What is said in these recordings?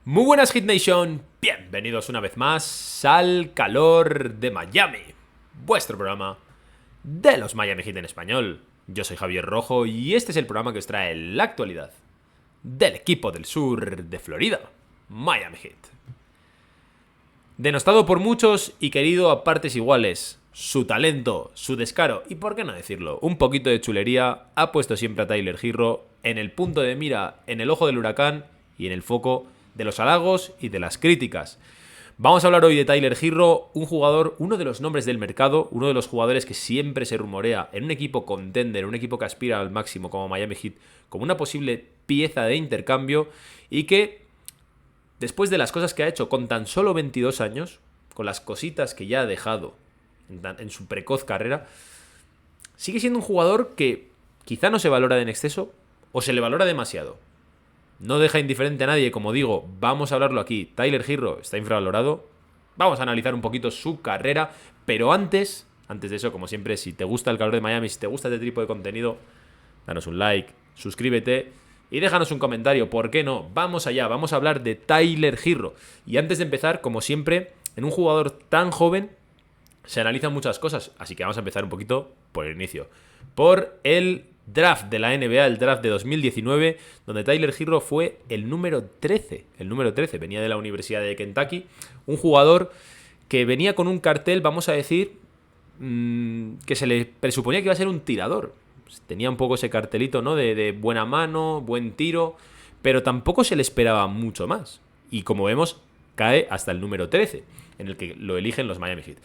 Muy buenas Hit Nation, bienvenidos una vez más al calor de Miami, vuestro programa de los Miami Heat en español. Yo soy Javier Rojo y este es el programa que os trae la actualidad del equipo del sur de Florida, Miami Heat. Denostado por muchos y querido a partes iguales, su talento, su descaro y, por qué no decirlo, un poquito de chulería ha puesto siempre a Tyler Herro en el punto de mira, en el ojo del huracán y en el foco de los halagos y de las críticas. Vamos a hablar hoy de Tyler Herro, un jugador, uno de los nombres del mercado, uno de los jugadores que siempre se rumorea en un equipo contender, un equipo que aspira al máximo como Miami Heat, como una posible pieza de intercambio y que, después de las cosas que ha hecho con tan solo 22 años, con las cositas que ya ha dejado en su precoz carrera, sigue siendo un jugador que quizá no se valora en exceso o se le valora demasiado. No deja indiferente a nadie, como digo, vamos a hablarlo aquí. Tyler Herro está infravalorado. Vamos a analizar un poquito su carrera, pero antes de eso, como siempre, si te gusta el calor de Miami, si te gusta este tipo de contenido, danos un like, suscríbete y déjanos un comentario, ¿por qué no? Vamos allá, vamos a hablar de Tyler Herro. Y antes de empezar, como siempre, en un jugador tan joven se analizan muchas cosas, así que vamos a empezar un poquito por el inicio. Por el draft de la NBA, el draft de 2019, donde Tyler Herro fue el número 13. El número 13, venía de la Universidad de Kentucky, un jugador que venía con un cartel, vamos a decir, que se le presuponía que iba a ser un tirador. Tenía un poco ese cartelito, ¿no? De buena mano, buen tiro, pero tampoco se le esperaba mucho más. Y como vemos, cae hasta el número 13, en el que lo eligen los Miami Heat.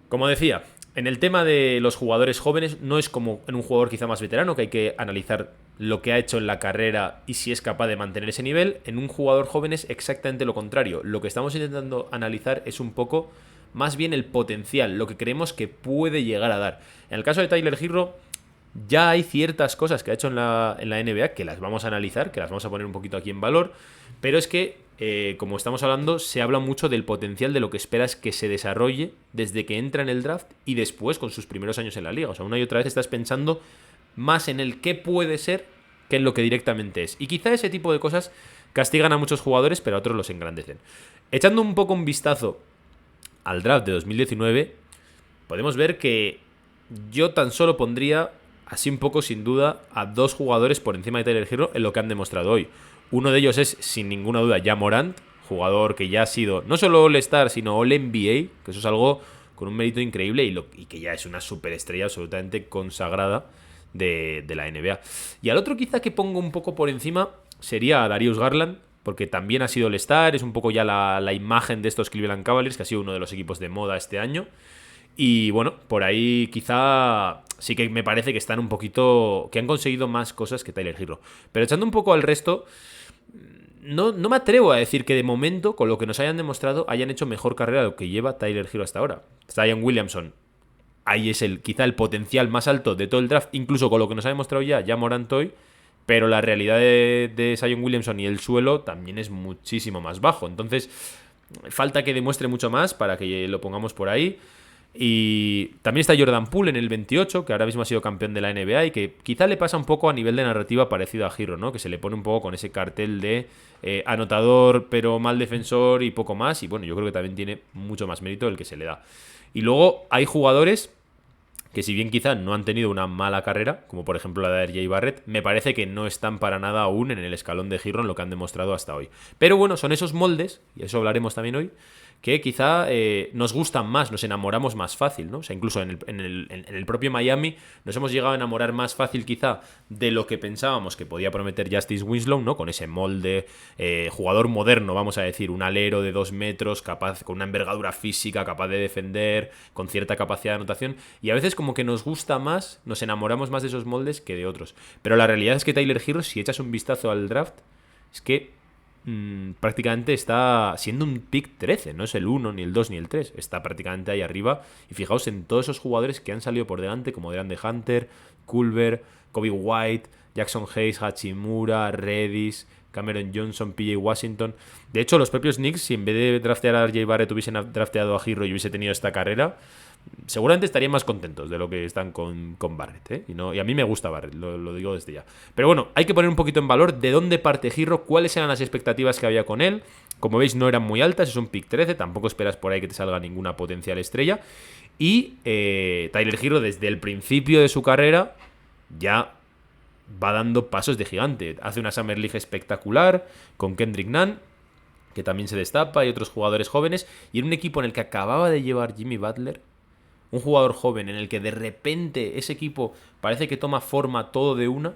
Como decía, en el tema de los jugadores jóvenes, no es como en un jugador quizá más veterano, que hay que analizar lo que ha hecho en la carrera y si es capaz de mantener ese nivel. En un jugador joven es exactamente lo contrario. Lo que estamos intentando analizar es un poco más bien el potencial, lo que creemos que puede llegar a dar. En el caso de Tyler Herro, ya hay ciertas cosas que ha hecho en la NBA que las vamos a analizar, que las vamos a poner un poquito aquí en valor, pero es que, como estamos hablando, se habla mucho del potencial de lo que esperas que se desarrolle desde que entra en el draft y después con sus primeros años en la liga. O sea, una y otra vez estás pensando más en el qué puede ser que en lo que directamente es. Y quizá ese tipo de cosas castigan a muchos jugadores, pero a otros los engrandecen. Echando un poco un vistazo al draft de 2019, podemos ver que yo tan solo pondría, así un poco sin duda, a dos jugadores por encima de Tyler Herro en lo que han demostrado hoy. Uno de ellos es, sin ninguna duda, Ja Morant, jugador que ya ha sido no solo All-Star, sino All-NBA, que eso es algo con un mérito increíble y que ya es una superestrella absolutamente consagrada de la NBA. Y al otro quizá que pongo un poco por encima sería a Darius Garland, porque también ha sido All-Star, es un poco ya la imagen de estos Cleveland Cavaliers, que ha sido uno de los equipos de moda este año. Y bueno, por ahí quizá sí que me parece que están un poquito, que han conseguido más cosas que Tyler Herro. Pero echando un poco al resto, no me atrevo a decir que de momento, con lo que nos hayan demostrado, hayan hecho mejor carrera de lo que lleva Tyler Herro hasta ahora. Zion Williamson, ahí es quizá el potencial más alto de todo el draft, incluso con lo que nos ha demostrado ya Morant hoy, pero la realidad de Zion Williamson y el suelo también es muchísimo más bajo. Entonces, falta que demuestre mucho más para que lo pongamos por ahí. Y también está Jordan Poole en el 28, que ahora mismo ha sido campeón de la NBA y que quizá le pasa un poco a nivel de narrativa parecido a Herro, ¿no? Que se le pone un poco con ese cartel de anotador pero mal defensor y poco más. Y bueno, yo creo que también tiene mucho más mérito el que se le da. Y luego hay jugadores que, si bien quizá no han tenido una mala carrera, como por ejemplo la de R.J. Barrett, me parece que no están para nada aún en el escalón de Herro en lo que han demostrado hasta hoy. Pero bueno, son esos moldes, y eso hablaremos también hoy, que quizá nos gustan más, nos enamoramos más fácil, ¿no? O sea, incluso en el propio Miami nos hemos llegado a enamorar más fácil quizá de lo que pensábamos que podía prometer Justice Winslow, ¿no? Con ese molde, jugador moderno, vamos a decir, un alero de 2 metros, capaz, con una envergadura física, capaz de defender, con cierta capacidad de anotación, y a veces como que nos gusta más, nos enamoramos más de esos moldes que de otros. Pero la realidad es que Tyler Herro, si echas un vistazo al draft, es que prácticamente está siendo un pick 13, no es el 1, ni el 2, ni el 3, está prácticamente ahí arriba. Y fijaos en todos esos jugadores que han salido por delante, como DeAndre Hunter, Culver, Kobe White, Jackson Hayes, Hachimura, Reddish, Cameron Johnson, PJ Washington. De hecho, los propios Knicks, si en vez de draftear a R.J. Barrett hubiesen drafteado a Herro y hubiese tenido esta carrera, seguramente estarían más contentos de lo que están con Barrett, ¿eh? Y a mí me gusta Barrett, lo digo desde ya. Pero bueno, hay que poner un poquito en valor de dónde parte Hero, cuáles eran las expectativas que había con él. Como veis, no eran muy altas, es un pick 13, tampoco esperas por ahí que te salga ninguna potencial estrella. Y Tyler Hero, desde el principio de su carrera, ya va dando pasos de gigante. Hace una Summer League espectacular con Kendrick Nunn, que también se destapa, y otros jugadores jóvenes. Y en un equipo en el que acababa de llevar Jimmy Butler, un jugador joven en el que de repente ese equipo parece que toma forma todo de una.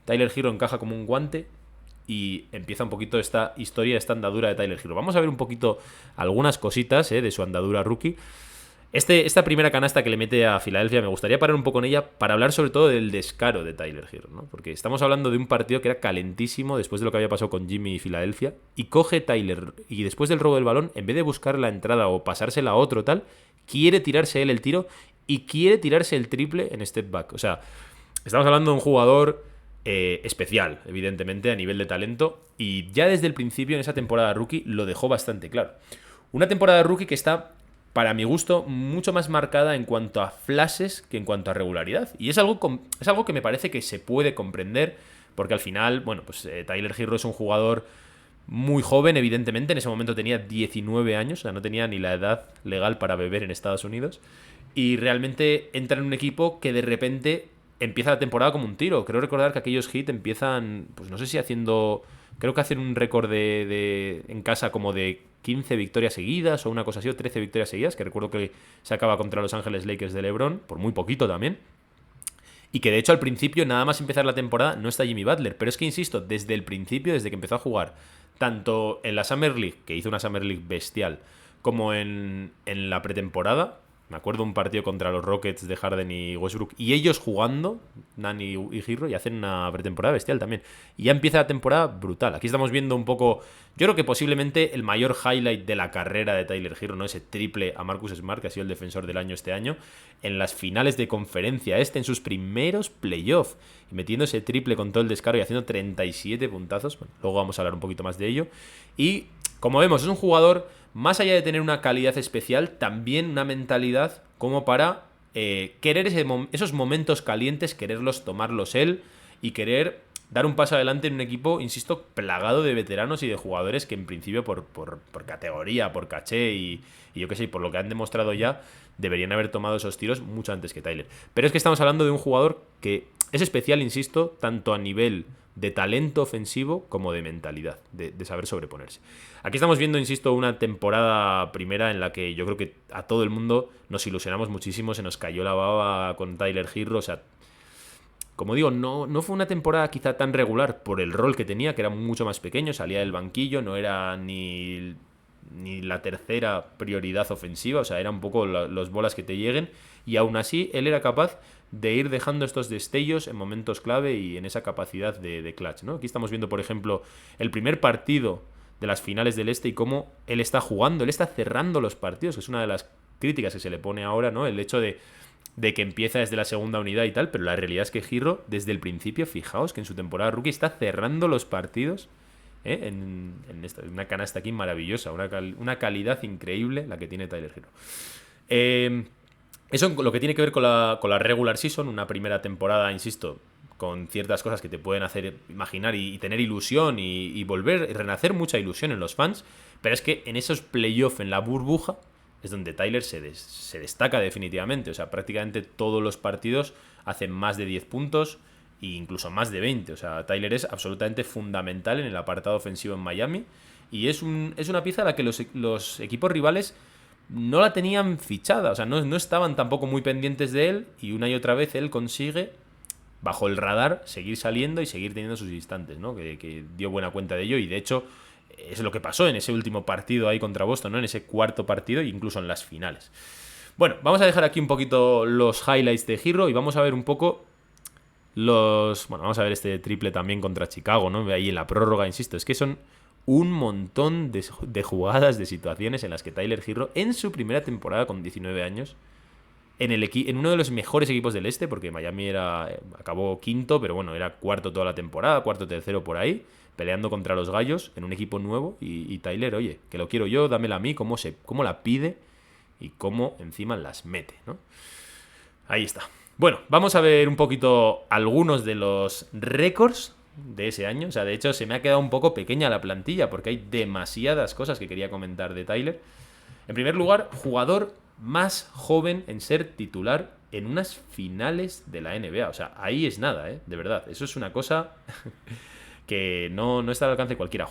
Tyler Hero encaja como un guante y empieza un poquito esta historia, esta andadura de Tyler Hero. Vamos a ver un poquito algunas cositas de su andadura rookie. Esta primera canasta que le mete a Filadelfia, me gustaría parar un poco en ella para hablar sobre todo del descaro de Tyler Hero, ¿no? Porque estamos hablando de un partido que era calentísimo después de lo que había pasado con Jimmy y Filadelfia, y coge Tyler, y después del robo del balón, en vez de buscar la entrada o pasársela a otro tal, quiere tirarse él el tiro y quiere tirarse el triple en step back. O sea, estamos hablando de un jugador especial, evidentemente, a nivel de talento, y ya desde el principio en esa temporada rookie lo dejó bastante claro. Una temporada rookie que está, para mi gusto, mucho más marcada en cuanto a flashes que en cuanto a regularidad. Y es algo que me parece que se puede comprender, porque al final, bueno, pues Tyler Hero es un jugador muy joven, evidentemente. En ese momento tenía 19 años, o sea, no tenía ni la edad legal para beber en Estados Unidos. Y realmente entra en un equipo que de repente empieza la temporada como un tiro. Creo recordar que aquellos Heat empiezan, pues no sé si haciendo... Creo que hacen un récord en casa como de 15 victorias seguidas o una cosa así, o 13 victorias seguidas, que recuerdo que se acaba contra Los Ángeles Lakers de LeBron, por muy poquito también. Y que de hecho al principio, nada más empezar la temporada, no está Jimmy Butler. Pero es que, insisto, desde el principio, desde que empezó a jugar, tanto en la Summer League, que hizo una Summer League bestial, como en la pretemporada, me acuerdo un partido contra los Rockets de Harden y Westbrook, y ellos jugando, Nani y Hero, y hacen una pretemporada bestial también. Y ya empieza la temporada brutal. Aquí estamos viendo un poco, yo creo que posiblemente el mayor highlight de la carrera de Tyler Hero, ¿no? Ese triple a Marcus Smart, que ha sido el defensor del año este año, en las finales de conferencia en sus primeros playoffs, y metiendo ese triple con todo el descaro y haciendo 37 puntazos. Bueno, luego vamos a hablar un poquito más de ello. Y como vemos, es un jugador, más allá de tener una calidad especial, también una mentalidad como para querer esos momentos calientes, quererlos tomarlos él y querer dar un paso adelante en un equipo, insisto, plagado de veteranos y de jugadores que en principio por categoría, por caché y yo qué sé, por lo que han demostrado ya, deberían haber tomado esos tiros mucho antes que Tyler. Pero es que estamos hablando de un jugador que es especial, insisto, tanto a nivel de talento ofensivo como de mentalidad, de saber sobreponerse. Aquí estamos viendo, insisto, una temporada primera en la que yo creo que a todo el mundo nos ilusionamos muchísimo, se nos cayó la baba con Tyler Hero, o sea, como digo, no fue una temporada quizá tan regular por el rol que tenía, que era mucho más pequeño, salía del banquillo, no era ni la tercera prioridad ofensiva, o sea, era un poco los bolas que te lleguen, y aún así él era capaz de ir dejando estos destellos en momentos clave y en esa capacidad de clutch, ¿no? Aquí estamos viendo, por ejemplo, el primer partido de las finales del Este y cómo él está jugando, él está cerrando los partidos, que es una de las críticas que se le pone ahora, ¿no? El hecho de que empieza desde la segunda unidad y tal, pero la realidad es que Hero, desde el principio, fijaos que en su temporada rookie está cerrando los partidos en una canasta aquí maravillosa, una calidad increíble la que tiene Tyler Hero. Eso lo que tiene que ver con la regular season, una primera temporada, insisto, con ciertas cosas que te pueden hacer imaginar y tener ilusión y volver, y renacer mucha ilusión en los fans, pero es que en esos playoffs, en la burbuja, es donde Tyler se destaca definitivamente. O sea, prácticamente todos los partidos hacen más de 10 puntos e incluso más de 20. O sea, Tyler es absolutamente fundamental en el apartado ofensivo en Miami y es una pieza a la que los equipos rivales no la tenían fichada. O sea, no estaban tampoco muy pendientes de él y una y otra vez él consigue, bajo el radar, seguir saliendo y seguir teniendo sus instantes, ¿no? Que dio buena cuenta de ello y de hecho es lo que pasó en ese último partido ahí contra Boston, ¿no? En ese cuarto partido e incluso en las finales. Bueno, vamos a dejar aquí un poquito los highlights de Hero y vamos a ver un poco vamos a ver este triple también contra Chicago, ¿no? Ahí en la prórroga, insisto, es que son un montón de jugadas, de situaciones en las que Tyler Hero, en su primera temporada con 19 años, en uno de los mejores equipos del Este, porque Miami acabó quinto, pero bueno, era cuarto toda la temporada, cuarto, tercero por ahí, peleando contra los Gallos en un equipo nuevo y Tyler, oye, que lo quiero yo, dámela a mí, cómo la pide y cómo encima las mete, ¿no? Ahí está. Bueno, vamos a ver un poquito algunos de los récords de ese año. O sea, de hecho, se me ha quedado un poco pequeña la plantilla porque hay demasiadas cosas que quería comentar de Tyler. En primer lugar, jugador más joven en ser titular en unas finales de la NBA. O sea, ahí es nada, ¿eh? De verdad. Eso es una cosa que no está al alcance de cualquiera.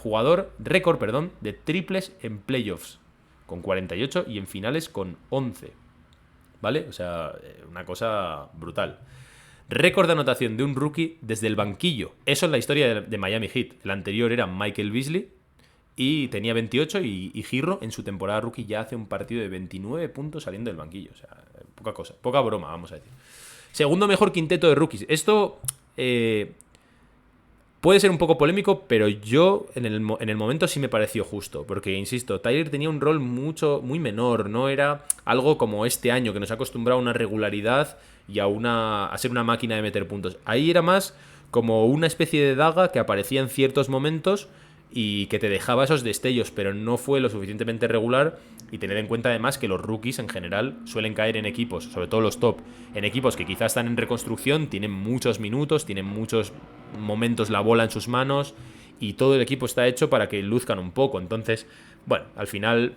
Récord, de triples en playoffs con 48 y en finales con 11. ¿Vale? O sea, una cosa brutal. Récord de anotación de un rookie desde el banquillo. Eso es la historia de Miami Heat. El anterior era Michael Beasley y tenía 28 y Herro en su temporada rookie ya hace un partido de 29 puntos saliendo del banquillo. O sea, poca cosa, poca broma, vamos a decir. Segundo mejor quinteto de rookies. Esto puede ser un poco polémico, pero yo en el momento sí me pareció justo. Porque, insisto, Tyler tenía un rol muy menor. No era algo como este año, que nos ha acostumbrado a una regularidad y a ser una máquina de meter puntos. Ahí era más como una especie de daga que aparecía en ciertos momentos y que te dejaba esos destellos, pero no fue lo suficientemente regular. Y tener en cuenta además que los rookies en general suelen caer en equipos, sobre todo los top, en equipos que quizás están en reconstrucción, tienen muchos minutos, tienen muchos momentos la bola en sus manos y todo el equipo está hecho para que luzcan un poco. Entonces, bueno, al final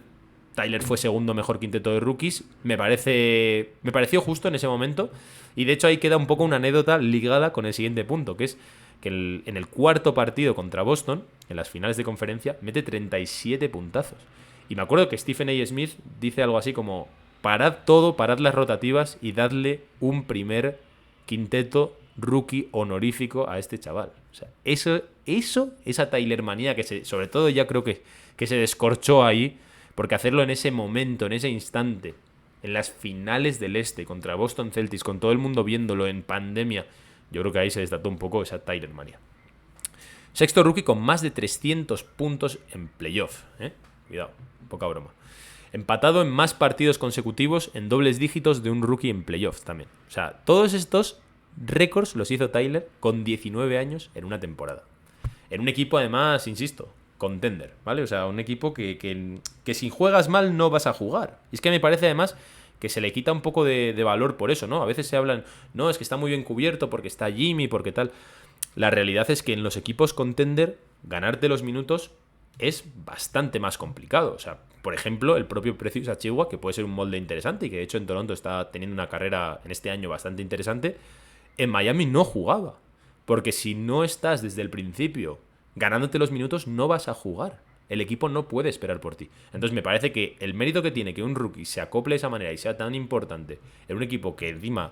Tyler fue segundo mejor quinteto de rookies. Me pareció justo en ese momento y de hecho ahí queda un poco una anécdota ligada con el siguiente punto, que es que en el cuarto partido contra Boston, en las finales de conferencia, mete 37 puntazos. Y me acuerdo que Stephen A. Smith dice algo así como: parad todo, parad las rotativas y dadle un primer quinteto rookie honorífico a este chaval. O sea, esa Tyler manía que sobre todo ya creo que se descorchó ahí, porque hacerlo en ese momento, en ese instante, en las finales del Este contra Boston Celtics, con todo el mundo viéndolo en pandemia, yo creo que ahí se desató un poco esa Tyler manía. Sexto rookie con más de 300 puntos en playoff, ¿eh? Cuidado, poca broma. Empatado en más partidos consecutivos en dobles dígitos de un rookie en playoff también. O sea, todos estos récords los hizo Tyler con 19 años en una temporada. En un equipo, además, insisto, contender, ¿vale? O sea, un equipo que si juegas mal no vas a jugar. Y es que me parece, además, que se le quita un poco de valor por eso, ¿no? A veces se hablan, no, es que está muy bien cubierto porque está Jimmy, porque tal. La realidad es que en los equipos contender, ganarte los minutos es bastante más complicado. O sea, por ejemplo, el propio Precious Achiuwa, que puede ser un molde interesante y que de hecho en Toronto está teniendo una carrera en este año bastante interesante, en Miami no jugaba. Porque si no estás desde el principio ganándote los minutos, no vas a jugar. El equipo no puede esperar por ti. Entonces me parece que el mérito que tiene que un rookie se acople de esa manera y sea tan importante en un equipo que encima,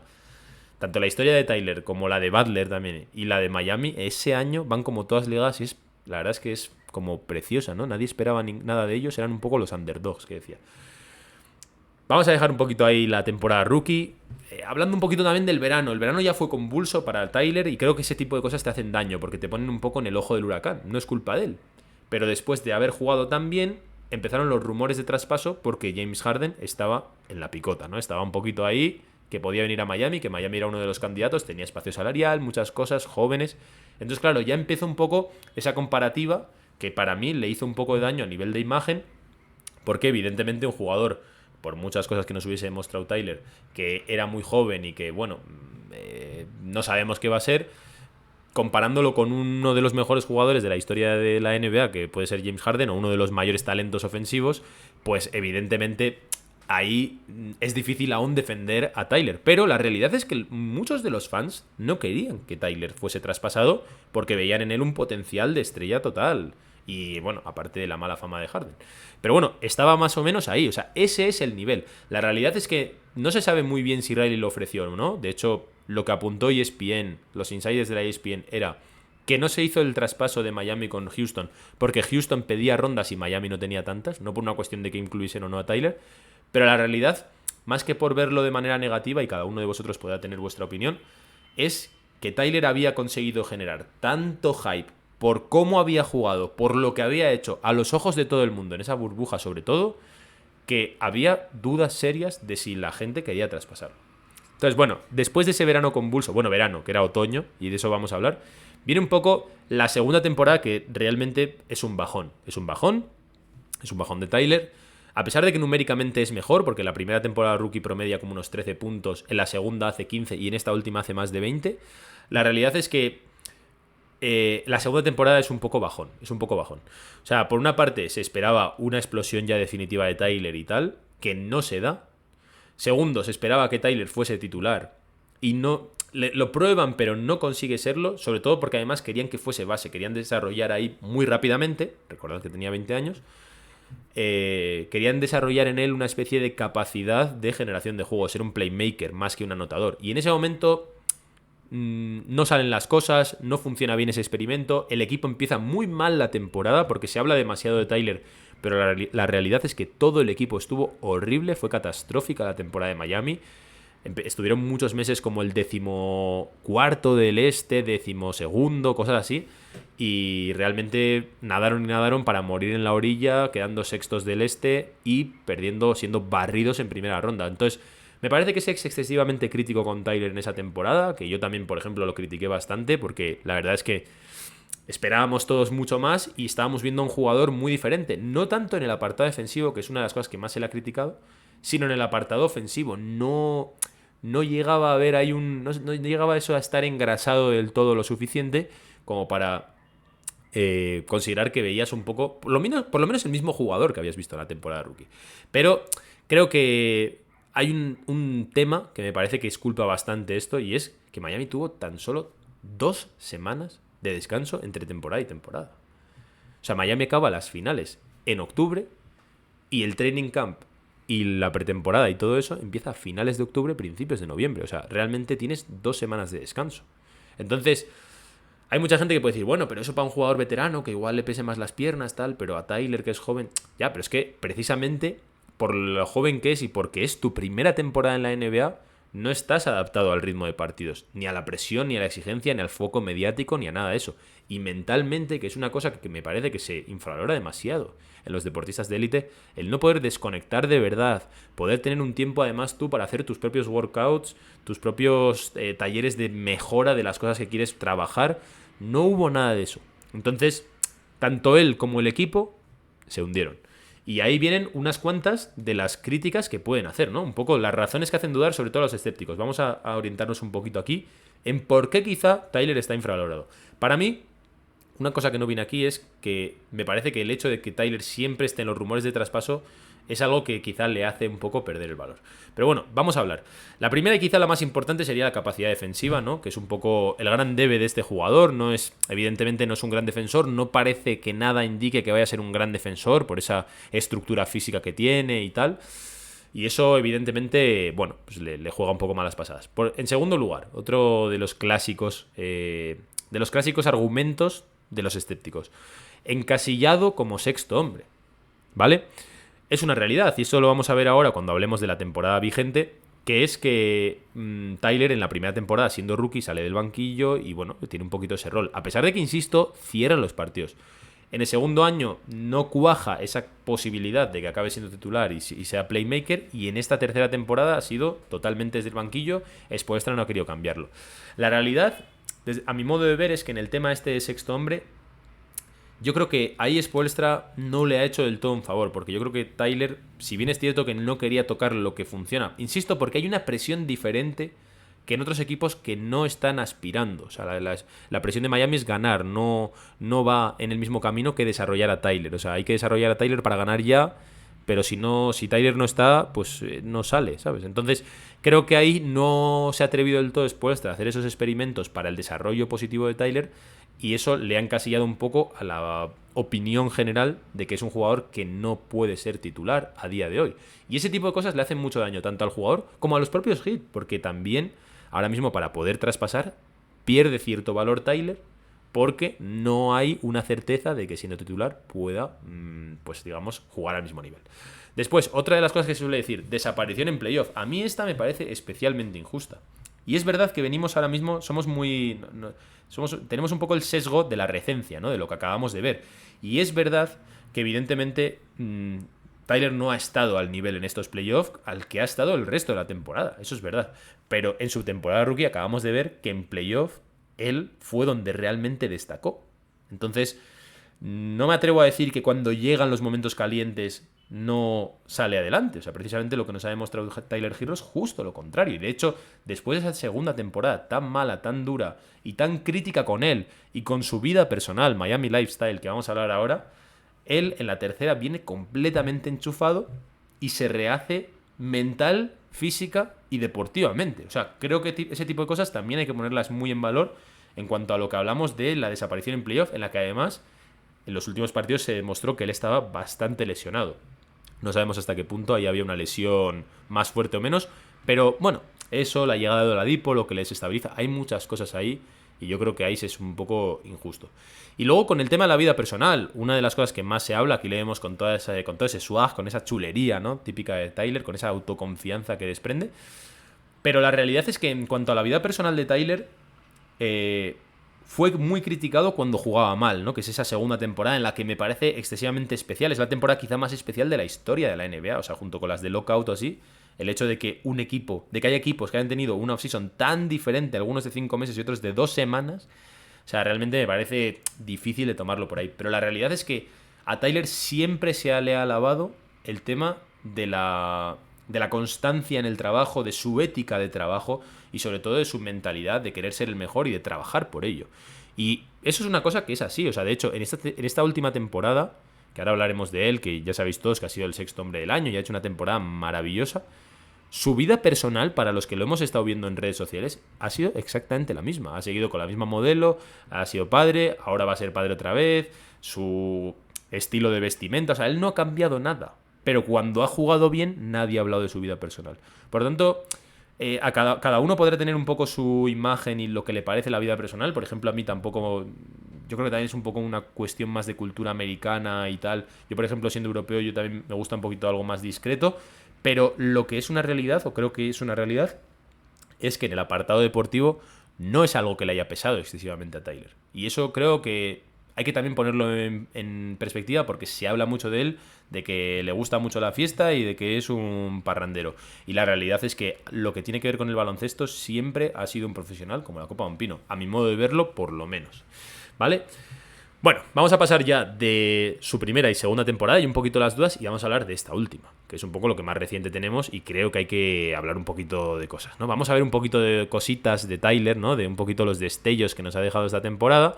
tanto la historia de Tyler como la de Butler también y la de Miami, ese año van como todas ligas y la verdad es que es como preciosa, ¿no? Nadie esperaba nada de ellos, eran un poco los underdogs que decía. Vamos a dejar un poquito ahí la temporada rookie. Hablando un poquito también del verano. El verano ya fue convulso para Tyler y creo que ese tipo de cosas te hacen daño porque te ponen un poco en el ojo del huracán. No es culpa de él. Pero después de haber jugado tan bien, empezaron los rumores de traspaso porque James Harden estaba en la picota, ¿no? Estaba un poquito ahí, que podía venir a Miami, que Miami era uno de los candidatos, tenía espacio salarial, muchas cosas, jóvenes. Entonces, claro, ya empezó un poco esa comparativa que para mí le hizo un poco de daño a nivel de imagen, porque evidentemente un jugador, por muchas cosas que nos hubiese demostrado Tyler, que era muy joven y que, bueno, no sabemos qué va a ser, comparándolo con uno de los mejores jugadores de la historia de la NBA, que puede ser James Harden, o uno de los mayores talentos ofensivos, pues evidentemente ahí es difícil aún defender a Tyler. Pero la realidad es que muchos de los fans no querían que Tyler fuese traspasado porque veían en él un potencial de estrella total. Y bueno, aparte de la mala fama de Harden. Pero bueno, estaba más o menos ahí. O sea, ese es el nivel. La realidad es que no se sabe muy bien si Riley lo ofreció o no. De hecho, lo que apuntó ESPN, los insiders de la ESPN, era que no se hizo el traspaso de Miami con Houston porque Houston pedía rondas y Miami no tenía tantas. No por una cuestión de que incluyesen o no a Tyler. Pero la realidad, más que por verlo de manera negativa, y cada uno de vosotros podrá tener vuestra opinión, es que Tyler había conseguido generar tanto hype por cómo había jugado, por lo que había hecho a los ojos de todo el mundo, en esa burbuja sobre todo, que había dudas serias de si la gente quería traspasarlo. Entonces, bueno, después de ese verano convulso, bueno, verano, que era otoño, y de eso vamos a hablar, viene un poco la segunda temporada que realmente es un bajón. Es un bajón de Tyler. A pesar de que numéricamente es mejor, porque la primera temporada rookie promedia como unos 13 puntos, en la segunda hace 15 y en esta última hace más de 20, la realidad es que la segunda temporada es un poco bajón. O sea, por una parte se esperaba una explosión ya definitiva de Tyler y tal, que no se da. Segundo, se esperaba que Tyler fuese titular y no lo prueban, pero no consigue serlo, sobre todo porque además querían que fuese base, querían desarrollar ahí muy rápidamente, recordad que tenía 20 años, querían desarrollar en él una especie de capacidad de generación de juego, ser un playmaker más que un anotador. Y en ese momento no salen las cosas, no funciona bien ese experimento, el equipo empieza muy mal la temporada porque se habla demasiado de Tyler, pero la realidad es que todo el equipo estuvo horrible, fue catastrófica la temporada de Miami. Estuvieron muchos meses como el 14º del este, 12º, cosas así. Y realmente nadaron y nadaron para morir en la orilla, quedando sextos del este y perdiendo, siendo barridos en primera ronda. Entonces, me parece que es excesivamente crítico con Tyler en esa temporada, que yo también, por ejemplo, lo critiqué bastante, porque la verdad es que esperábamos todos mucho más y estábamos viendo a un jugador muy diferente. No tanto en el apartado defensivo, que es una de las cosas que más se le ha criticado, sino en el apartado ofensivo. No llegaba a ver ahí no llegaba eso a estar engrasado del todo lo suficiente como para considerar que veías un poco, por lo menos el mismo jugador que habías visto en la temporada rookie. Pero creo que hay un tema que me parece que exculpa bastante esto, y es que Miami tuvo tan solo 2 semanas de descanso entre temporada y temporada. O sea, Miami acaba las finales en octubre y el training camp y la pretemporada y todo eso empieza a finales de octubre, principios de noviembre. O sea, realmente tienes 2 semanas de descanso. Entonces, hay mucha gente que puede decir, bueno, pero eso para un jugador veterano, que igual le pese más las piernas, tal, pero a Tyler, que es joven... Ya, pero es que precisamente por lo joven que es y porque es tu primera temporada en la NBA, no estás adaptado al ritmo de partidos, ni a la presión, ni a la exigencia, ni al foco mediático, ni a nada de eso. Y mentalmente, que es una cosa que me parece que se infravalora demasiado en los deportistas de élite, el no poder desconectar de verdad, poder tener un tiempo además tú para hacer tus propios workouts, tus propios talleres de mejora de las cosas que quieres trabajar, no hubo nada de eso. Entonces, tanto él como el equipo se hundieron. Y ahí vienen unas cuantas de las críticas que pueden hacer, ¿no? Un poco las razones que hacen dudar, sobre todo a los escépticos. Vamos a orientarnos un poquito aquí en por qué quizá Tyler está infravalorado. Para mí, una cosa que no viene aquí es que me parece que el hecho de que Tyler siempre esté en los rumores de traspaso es algo que quizá le hace un poco perder el valor. Pero bueno, vamos a hablar. La primera y quizá la más importante sería la capacidad defensiva, ¿no? Que es un poco el gran debe de este jugador. Evidentemente no es un gran defensor, no parece que nada indique que vaya a ser un gran defensor por esa estructura física que tiene y tal. Y eso, evidentemente, bueno, pues le juega un poco malas pasadas. En segundo lugar, otro de los clásicos argumentos de los escépticos. Encasillado como sexto hombre, ¿vale? Es una realidad, y eso lo vamos a ver ahora cuando hablemos de la temporada vigente, que es que Tyler en la primera temporada, siendo rookie, sale del banquillo y bueno, tiene un poquito ese rol. A pesar de que, insisto, cierran los partidos. En el segundo año no cuaja esa posibilidad de que acabe siendo titular y sea playmaker, y en esta tercera temporada ha sido totalmente desde el banquillo. Spoelstra no ha querido cambiarlo. La realidad, a mi modo de ver, es que en el tema este de sexto hombre, yo creo que ahí Spoelstra no le ha hecho del todo un favor, porque yo creo que Tyler, si bien es cierto que no quería tocar lo que funciona, insisto, porque hay una presión diferente que en otros equipos que no están aspirando. O sea, la presión de Miami es ganar, no va en el mismo camino que desarrollar a Tyler. O sea, hay que desarrollar a Tyler para ganar ya, pero si Tyler no está, pues no sale, ¿sabes? Entonces, creo que ahí no se ha atrevido del todo Spoelstra a hacer esos experimentos para el desarrollo positivo de Tyler, y eso le ha encasillado un poco a la opinión general de que es un jugador que no puede ser titular a día de hoy. Y ese tipo de cosas le hacen mucho daño tanto al jugador como a los propios Heat, porque también ahora mismo para poder traspasar pierde cierto valor Tyler, porque no hay una certeza de que siendo titular pueda, pues digamos, jugar al mismo nivel. Después, otra de las cosas que se suele decir, desaparición en playoff. A mí esta me parece especialmente injusta. Y es verdad que venimos ahora mismo, tenemos un poco el sesgo de la recencia, ¿no? De lo que acabamos de ver. Y es verdad que evidentemente Tyler no ha estado al nivel en estos playoffs al que ha estado el resto de la temporada. Eso es verdad. Pero en su temporada rookie acabamos de ver que en playoff él fue donde realmente destacó. Entonces, no me atrevo a decir que cuando llegan los momentos calientes no sale adelante. O sea, precisamente lo que nos ha demostrado Tyler Herro es justo lo contrario. Y de hecho, después de esa segunda temporada tan mala, tan dura y tan crítica con él y con su vida personal, Miami Lifestyle, que vamos a hablar ahora, él en la tercera viene completamente enchufado y se rehace mental, física y deportivamente. O sea, creo que ese tipo de cosas también hay que ponerlas muy en valor en cuanto a lo que hablamos de la desaparición en playoff, en la que además en los últimos partidos se demostró que él estaba bastante lesionado. No sabemos hasta qué punto ahí había una lesión más fuerte o menos, pero bueno, eso, la llegada de Oladipo, lo que les estabiliza, hay muchas cosas ahí y yo creo que ahí es un poco injusto. Y luego con el tema de la vida personal, una de las cosas que más se habla, aquí leemos con todo ese swag, con esa chulería, ¿no? Típica de Tyler, con esa autoconfianza que desprende. Pero la realidad es que en cuanto a la vida personal de Tyler, fue muy criticado cuando jugaba mal, ¿no? Que es esa segunda temporada en la que me parece excesivamente especial. Es la temporada quizá más especial de la historia de la NBA, o sea, junto con las de Lockout o así. El hecho de que de que haya equipos que hayan tenido una offseason tan diferente, algunos de 5 meses y otros de 2 semanas, o sea, realmente me parece difícil de tomarlo por ahí. Pero la realidad es que a Tyler siempre le ha alabado el tema de la constancia en el trabajo, de su ética de trabajo y sobre todo de su mentalidad de querer ser el mejor y de trabajar por ello. Y eso es una cosa que es así. O sea, de hecho, en esta última temporada, que ahora hablaremos de él, que ya sabéis todos que ha sido el sexto hombre del año y ha hecho una temporada maravillosa, su vida personal, para los que lo hemos estado viendo en redes sociales, ha sido exactamente la misma. Ha seguido con la misma modelo, ha sido padre, ahora va a ser padre otra vez, su estilo de vestimenta, o sea, él no ha cambiado nada. Pero cuando ha jugado bien, nadie ha hablado de su vida personal. Por lo tanto, cada uno podrá tener un poco su imagen y lo que le parece la vida personal. Por ejemplo, a mí tampoco... Yo creo que también es un poco una cuestión más de cultura americana y tal. Yo, por ejemplo, siendo europeo, yo también me gusta un poquito algo más discreto. Pero lo que es una realidad, o creo que es una realidad, es que en el apartado deportivo no es algo que le haya pesado excesivamente a Tyler. Y eso creo que hay que también ponerlo en perspectiva porque se habla mucho de él, de que le gusta mucho la fiesta y de que es un parrandero. Y la realidad es que lo que tiene que ver con el baloncesto siempre ha sido un profesional como la Copa de un Pino. A mi modo de verlo, por lo menos. ¿Vale? Bueno, vamos a pasar ya de su primera y segunda temporada y un poquito las dudas y vamos a hablar de esta última, que es un poco lo que más reciente tenemos y creo que hay que hablar un poquito de cosas, ¿no? Vamos a ver un poquito de cositas de Tyler, ¿no? De un poquito los destellos que nos ha dejado esta temporada.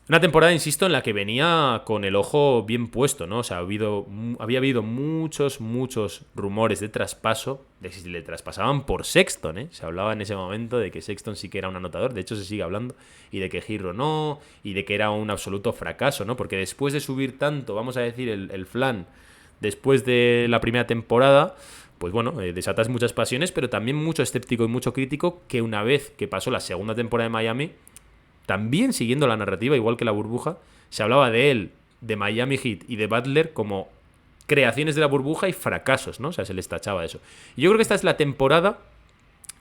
Una temporada, insisto, en la que venía con el ojo bien puesto, ¿no? O sea, había habido muchos rumores de traspaso, de si le traspasaban por Sexton, ¿eh? Se hablaba en ese momento de que Sexton sí que era un anotador, de hecho se sigue hablando, y de que Herro no, y de que era un absoluto fracaso, ¿no? Porque después de subir tanto, vamos a decir, el flan, después de la primera temporada, pues bueno, desatas muchas pasiones, pero también mucho escéptico y mucho crítico, que una vez que pasó la segunda temporada de Miami, también siguiendo la narrativa, igual que la burbuja, se hablaba de él, de Miami Heat y de Butler como creaciones de la burbuja y fracasos, ¿no? O sea, se les tachaba eso. Y yo creo que esta es la temporada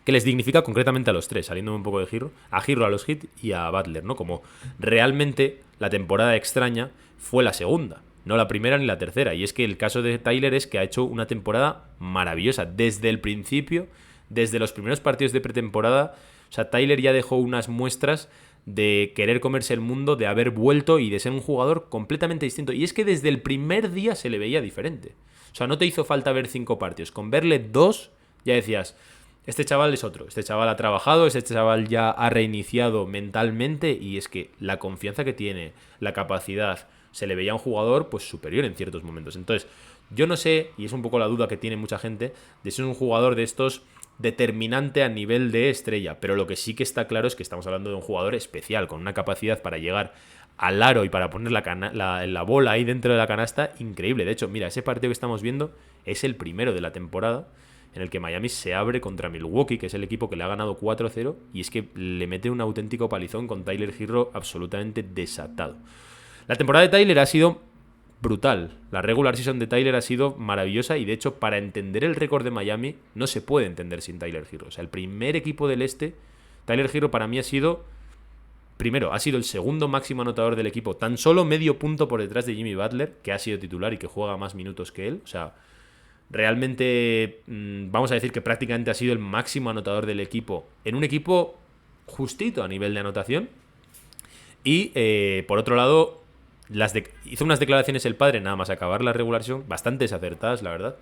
que les dignifica concretamente a los tres, saliéndome un poco de Herro, a los Heat y a Butler, ¿no? Como realmente la temporada extraña fue la segunda, no la primera ni la tercera. Y es que el caso de Tyler es que ha hecho una temporada maravillosa desde el principio, desde los primeros partidos de pretemporada. O sea, Tyler ya dejó unas muestras de querer comerse el mundo, de haber vuelto y de ser un jugador completamente distinto. Y es que desde el primer día se le veía diferente. O sea, no te hizo falta ver 5 partidos. Con verle 2 ya decías, este chaval es otro. Este chaval ha trabajado, este chaval ya ha reiniciado mentalmente y es que la confianza que tiene, la capacidad, se le veía un jugador pues superior en ciertos momentos. Entonces, yo no sé, y es un poco la duda que tiene mucha gente, de ser un jugador de estos determinante a nivel de estrella, pero lo que sí que está claro es que estamos hablando de un jugador especial, con una capacidad para llegar al aro y para poner la bola ahí dentro de la canasta increíble. De hecho, mira, ese partido que estamos viendo es el primero de la temporada en el que Miami se abre contra Milwaukee, que es el equipo que le ha ganado 4-0, y es que le mete un auténtico palizón con Tyler Herro absolutamente desatado. La temporada de Tyler ha sido brutal. La regular season de Tyler ha sido maravillosa y de hecho para entender el récord de Miami no se puede entender sin Tyler Herro. O sea, el primer equipo del este, Tyler Herro para mí ha sido el segundo máximo anotador del equipo, tan solo medio punto por detrás de Jimmy Butler, que ha sido titular y que juega más minutos que él. O sea, realmente vamos a decir que prácticamente ha sido el máximo anotador del equipo en un equipo justito a nivel de anotación. Y por otro lado, hizo unas declaraciones el padre nada más acabar la regular season, bastante desacertadas, la verdad,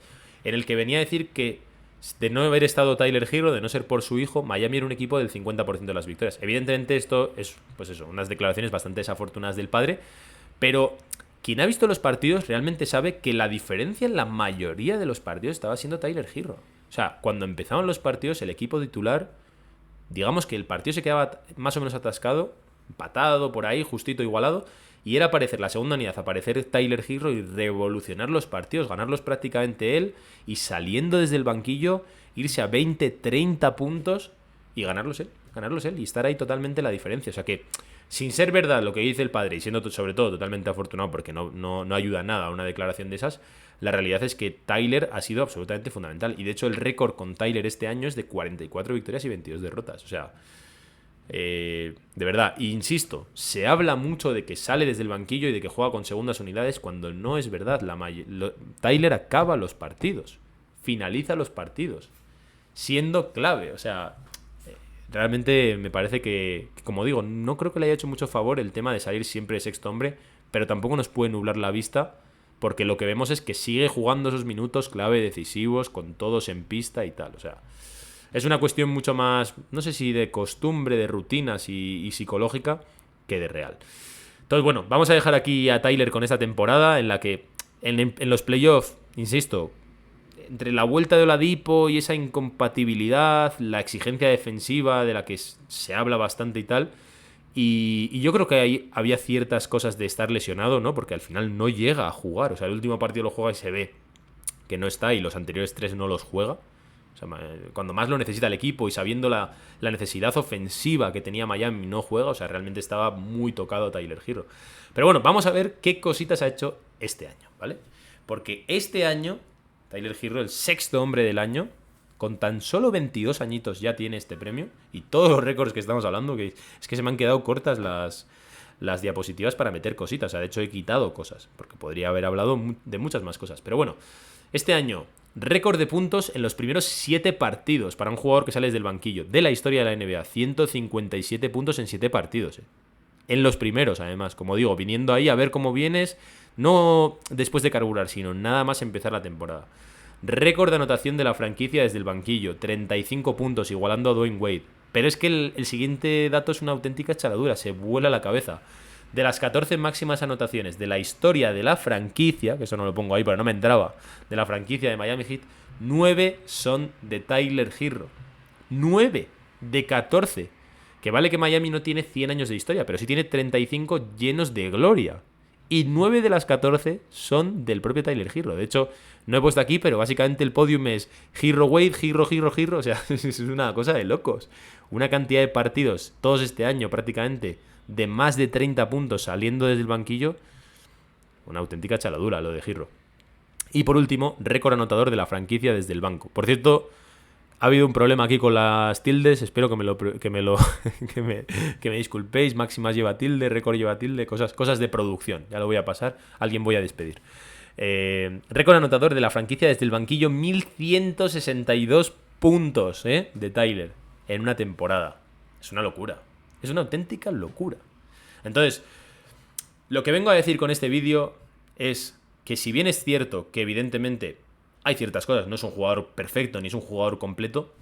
en el que venía a decir que de no haber estado Tyler Herro, de no ser por su hijo, Miami era un equipo del 50% de las victorias. Evidentemente esto es, pues eso, unas declaraciones bastante desafortunadas del padre, pero quien ha visto los partidos realmente sabe que la diferencia en la mayoría de los partidos estaba siendo Tyler Herro. O sea, cuando empezaban los partidos, el equipo titular, digamos que el partido se quedaba más o menos atascado, empatado por ahí, justito igualado, y era aparecer la segunda unidad, aparecer Tyler Herro y revolucionar los partidos, ganarlos prácticamente él, y saliendo desde el banquillo, irse a 20, 30 puntos y ganarlos él, y estar ahí totalmente la diferencia. O sea que, sin ser verdad lo que dice el padre, y siendo sobre todo totalmente afortunado porque no ayuda nada a una declaración de esas, la realidad es que Tyler ha sido absolutamente fundamental. Y de hecho el récord con Tyler este año es de 44 victorias y 22 derrotas. O sea, de verdad, e insisto, se habla mucho de que sale desde el banquillo y de que juega con segundas unidades cuando no es verdad. Tyler acaba los partidos, finaliza los partidos, siendo clave. O sea, realmente me parece que, como digo, no creo que le haya hecho mucho favor el tema de salir siempre de sexto hombre, pero tampoco nos puede nublar la vista, porque lo que vemos es que sigue jugando esos minutos clave decisivos, con todos en pista y tal. O sea, es una cuestión mucho más, no sé si de costumbre, de rutinas y psicológica, que de real. Entonces, bueno, vamos a dejar aquí a Tyler con esta temporada en la que en los playoffs, insisto, entre la vuelta de Oladipo y esa incompatibilidad, la exigencia defensiva de la que se habla bastante y tal, y yo creo que ahí había ciertas cosas de estar lesionado, ¿no? Porque al final no llega a jugar. O sea, el último partido lo juega y se ve que no está, y los anteriores 3 no los juega. O sea, cuando más lo necesita el equipo y sabiendo la necesidad ofensiva que tenía Miami, no juega. O sea, realmente estaba muy tocado Tyler Herro. Pero bueno, vamos a ver qué cositas ha hecho este año, ¿vale? Porque este año Tyler Herro, el sexto hombre del año, con tan solo 22 añitos ya tiene este premio, y todos los récords que estamos hablando, que es que se me han quedado cortas las diapositivas para meter cositas. O sea, de hecho he quitado cosas, porque podría haber hablado de muchas más cosas. Pero bueno, este año, récord de puntos en los primeros 7 partidos para un jugador que sale desde el banquillo de la historia de la NBA. 157 puntos en 7 partidos. En los primeros, además, como digo, viniendo ahí a ver cómo vienes, no después de carburar, sino nada más empezar la temporada. Récord de anotación de la franquicia desde el banquillo, 35 puntos, igualando a Dwayne Wade. Pero es que el siguiente dato es una auténtica charadura, se vuela la cabeza. De las 14 máximas anotaciones de la historia de la franquicia, que eso no lo pongo ahí pero no me entraba, de la franquicia de Miami Heat, 9 son de Tyler Herro. 9 de 14. Que vale que Miami no tiene 100 años de historia, pero sí tiene 35 llenos de gloria. Y 9 de las 14 son del propio Tyler Herro. De hecho, no he puesto aquí, pero básicamente el podium es Herro Wade, Herro. O sea, es una cosa de locos. Una cantidad de partidos, todos este año prácticamente, de más de 30 puntos saliendo desde el banquillo. Una auténtica chaladura lo de Herro. Y por último, récord anotador de la franquicia desde el banco. Por cierto, ha habido un problema aquí con las tildes. Espero que me disculpéis. Máximas lleva tilde, récord lleva tilde, cosas de producción. Ya lo voy a pasar. Alguien voy a despedir. Récord anotador de la franquicia desde el banquillo, 1162 puntos de Tyler en una temporada. Es una locura. Es una auténtica locura. Entonces, lo que vengo a decir con este vídeo es que, si bien es cierto que evidentemente hay ciertas cosas, no es un jugador perfecto ni es un jugador completo,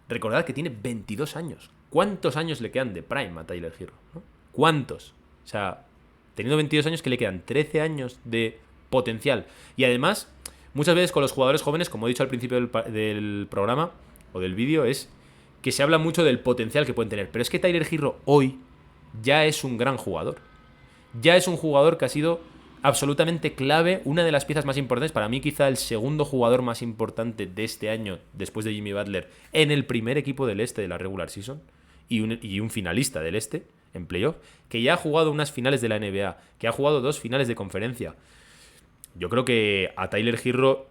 recordad que tiene 22 años. ¿Cuántos años le quedan de prime a Tyler Herro, ¿no? ¿Cuántos? O sea, teniendo 22 años, que le quedan 13 años de potencial. Y además, muchas veces con los jugadores jóvenes, como he dicho al principio del programa o del vídeo, es que se habla mucho del potencial que pueden tener. Pero es que Tyler Herro hoy ya es un gran jugador. Ya es un jugador que ha sido absolutamente clave, una de las piezas más importantes, para mí quizá el segundo jugador más importante de este año, después de Jimmy Butler, en el primer equipo del este de la regular season, y un finalista del este en playoff, que ya ha jugado unas finales de la NBA, que ha jugado 2 finales de conferencia. Yo creo que a Tyler Herro,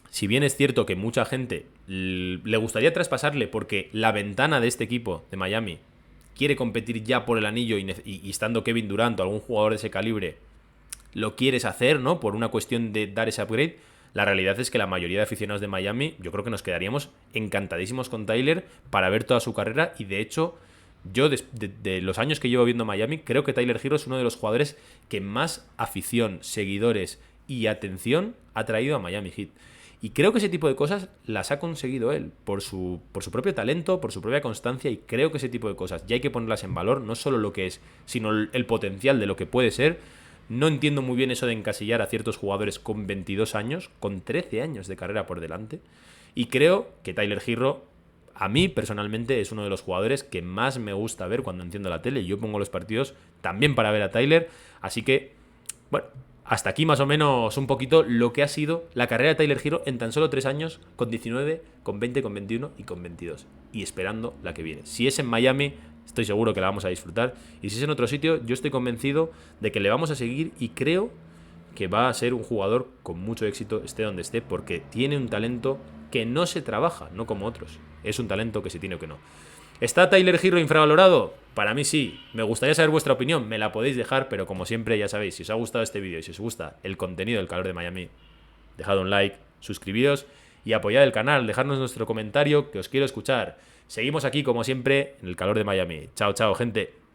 si bien es cierto que mucha gente le gustaría traspasarle porque la ventana de este equipo de Miami quiere competir ya por el anillo, y estando Kevin Durant o algún jugador de ese calibre, lo quieres hacer, ¿no? Por una cuestión de dar ese upgrade. La realidad es que la mayoría de aficionados de Miami, yo creo que nos quedaríamos encantadísimos con Tyler para ver toda su carrera, y de hecho Yo, de los años que llevo viendo Miami, creo que Tyler Herro es uno de los jugadores que más afición, seguidores y atención ha traído a Miami Heat. Y creo que ese tipo de cosas las ha conseguido él, por su propio talento, por su propia constancia, y creo que ese tipo de cosas ya hay que ponerlas en valor, no solo lo que es, sino el potencial de lo que puede ser. No entiendo muy bien eso de encasillar a ciertos jugadores con 22 años, con 13 años de carrera por delante, y creo que Tyler Herro, a mí personalmente, es uno de los jugadores que más me gusta ver cuando enciendo la tele. Yo pongo los partidos también para ver a Tyler, así que, bueno, hasta aquí más o menos un poquito lo que ha sido la carrera de Tyler Herro en tan solo 3 años, con 19, con 20, con 21 y con 22. Y esperando la que viene. Si es en Miami, estoy seguro que la vamos a disfrutar. Y si es en otro sitio, yo estoy convencido de que le vamos a seguir y creo que va a ser un jugador con mucho éxito, esté donde esté, porque tiene un talento que no se trabaja, no como otros. Es un talento que se tiene o que no. ¿Está Tyler Herro infravalorado? Para mí sí. Me gustaría saber vuestra opinión, me la podéis dejar, pero como siempre ya sabéis, si os ha gustado este vídeo y si os gusta el contenido del Calor de Miami, dejad un like, suscribíos y apoyad el canal, dejadnos nuestro comentario que os quiero escuchar. Seguimos aquí como siempre en el Calor de Miami. Chao, chao, gente.